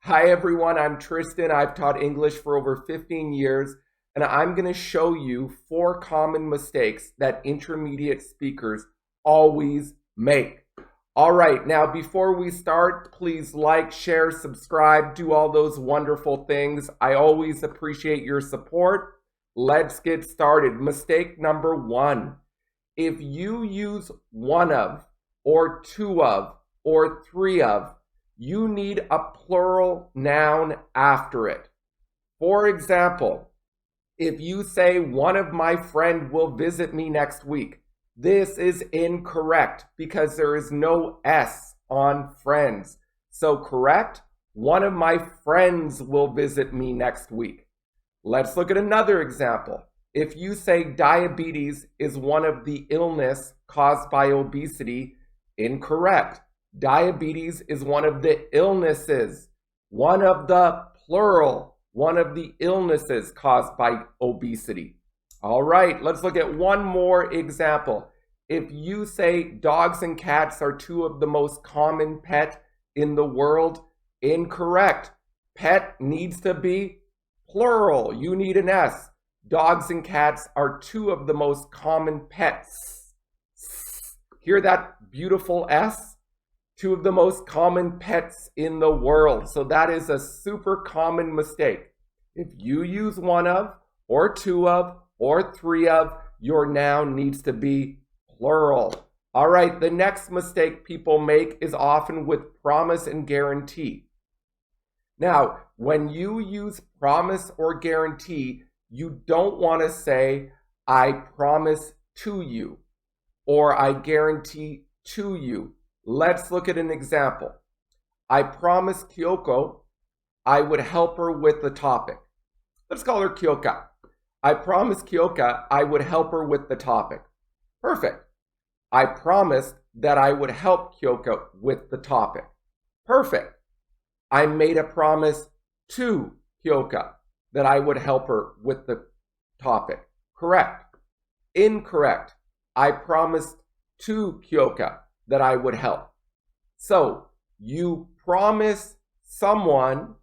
Hi everyone, I'm Tristan. I've taught English for over 15 years, and I'm going to show you 4 common mistakes that intermediate speakers always make. All right, now before we start, please like, share, subscribe, do all those wonderful things. I always appreciate your support. Let's get started. Mistake number 1. If you use one of, or two of, or three of, you need a plural noun after it. For example, if you say, one of my friends will visit me next week, this is incorrect because there is no S on friends. So correct, one of my friends will visit me next week. Let's look at another example. If you say diabetes is one of the illness caused by obesity, incorrect. Diabetes is one of the illnesses, one of the plural, one of the illnesses caused by obesity. All right, let's look at one more example. If you say dogs and cats are 2 of the most common pets in the world, incorrect. Pet needs to be plural. You need an S. Dogs and cats are 2 of the most common pets. Hear that beautiful S? 2 of the most common pets in the world. So that is a super common mistake. If you use one of, or two of, or three of, your noun needs to be plural. All right, the next mistake people make is often with promise and guarantee. Now, when you use promise or guarantee, you don't want to say, I promise to you, or I guarantee to you. Let's look at an example. I promised Kyoko I would help her with the topic. Let's call her Kyoka. I promised Kyoka I would help her with the topic. Perfect. I promised that I would help Kyoka with the topic. Perfect. I made a promise to Kyoka that I would help her with the topic. Correct. Incorrect. I promised to Kyoka that I would help. So you promise someone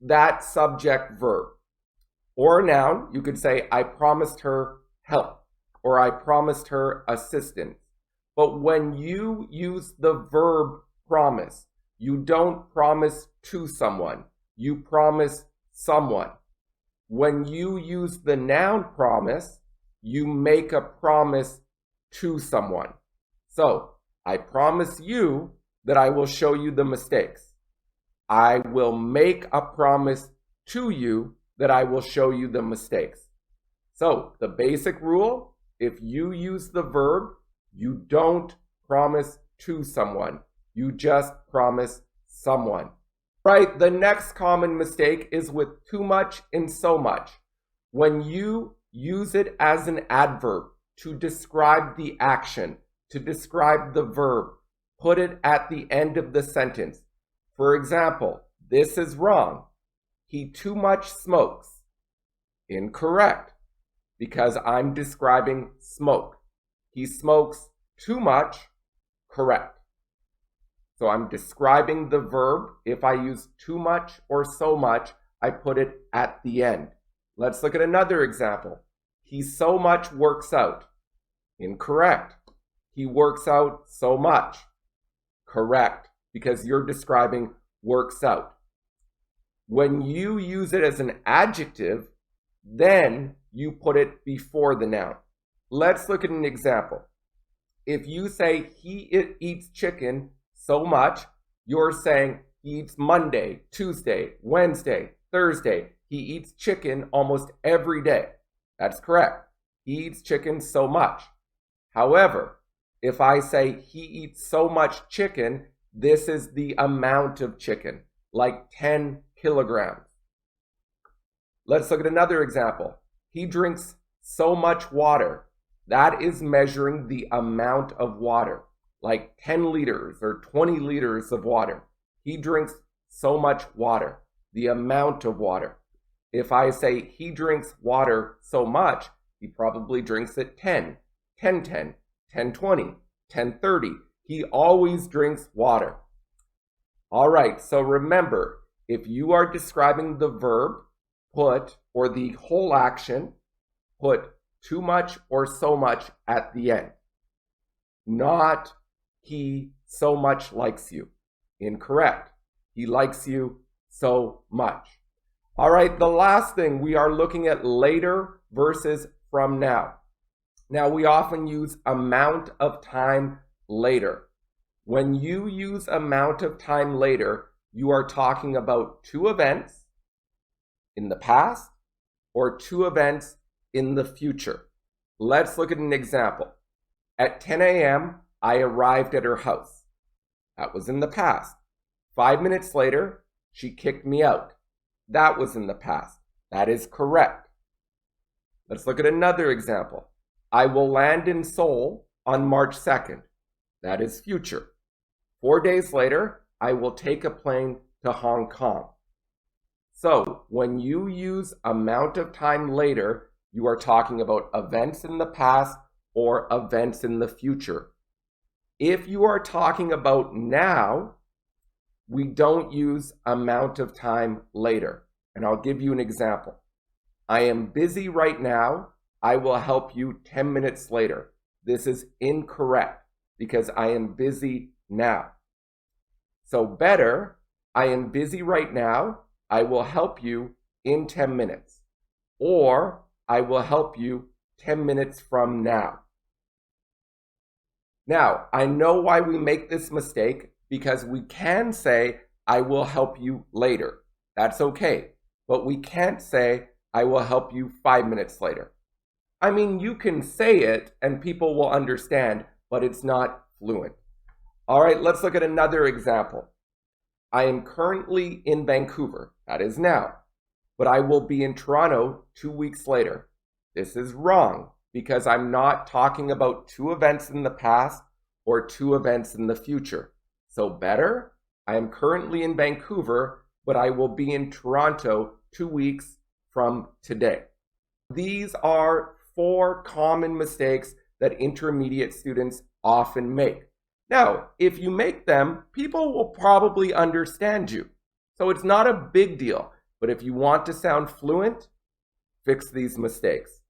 that subject verb. Or a noun, you could say, I promised her help, or I promised her assistance. But when you use the verb promise, you don't promise to someone, you promise someone. When you use the noun promise, you make a promise to someone. So, I promise you that I will show you the mistakes. I will make a promise to you that I will show you the mistakes. So, the basic rule, if you use the verb, you don't promise to someone. You just promise someone. Right, the next common mistake is with too much and so much. When you use it as an adverb to describe the action, to describe the verb, put it at the end of the sentence. For example, this is wrong. He too much smokes. Incorrect, because I'm describing smoke. He smokes too much. Correct. So I'm describing the verb. If I use too much or so much, I put it at the end. Let's look at another example. He so much works out. Incorrect. He works out so much. Correct, because you're describing works out. When you use it as an adjective, then you put it before the noun. Let's look at an example. If you say he eats chicken so much, you're saying he eats Monday, Tuesday, Wednesday, Thursday. He eats chicken almost every day. That's correct. He eats chicken so much. However, if I say he eats so much chicken, this is the amount of chicken, like 10 kilograms. Let's look at another example. He drinks so much water. That is measuring the amount of water, like 10 liters or 20 liters of water. He drinks so much water, the amount of water. If I say he drinks water so much, he probably drinks it 10, 10, 10:20, 10:30. He always drinks water. All right, so remember, If you are describing the verb, put, or the whole action, put too much or so much at the end. Not he so much likes you. Incorrect. He likes you so much. All right, the last thing, we are looking at later versus from now. Now, we often use amount of time later. When you use amount of time later, you are talking about two events in the past or two events in the future. Let's look at an example. At 10 a.m., I arrived at her house. That was in the past. 5 minutes later, she kicked me out. That was in the past. That is correct. Let's look at another example. I will land in Seoul on March 2nd. That is future. 4 days later, I will take a plane to Hong Kong. So when you use amount of time later, you are talking about events in the past or events in the future. If you are talking about now, we don't use amount of time later. And I'll give you an example. I am busy right now. I will help you 10 minutes later. This is incorrect because I am busy now. So better, I am busy right now. I will help you in 10 minutes. Or I will help you 10 minutes from now. Now, I know why we make this mistake, because we can say, I will help you later. That's okay. But we can't say, I will help you 5 minutes later. I mean, you can say it and people will understand, but it's not fluent. All right, let's look at another example. I am currently in Vancouver. That is now. But I will be in Toronto 2 weeks later. This is wrong because I'm not talking about two events in the past or two events in the future. So better, I am currently in Vancouver, but I will be in Toronto 2 weeks from today. These are 4 common mistakes that intermediate students often make. Now, if you make them, people will probably understand you. So it's not a big deal. But if you want to sound fluent, fix these mistakes.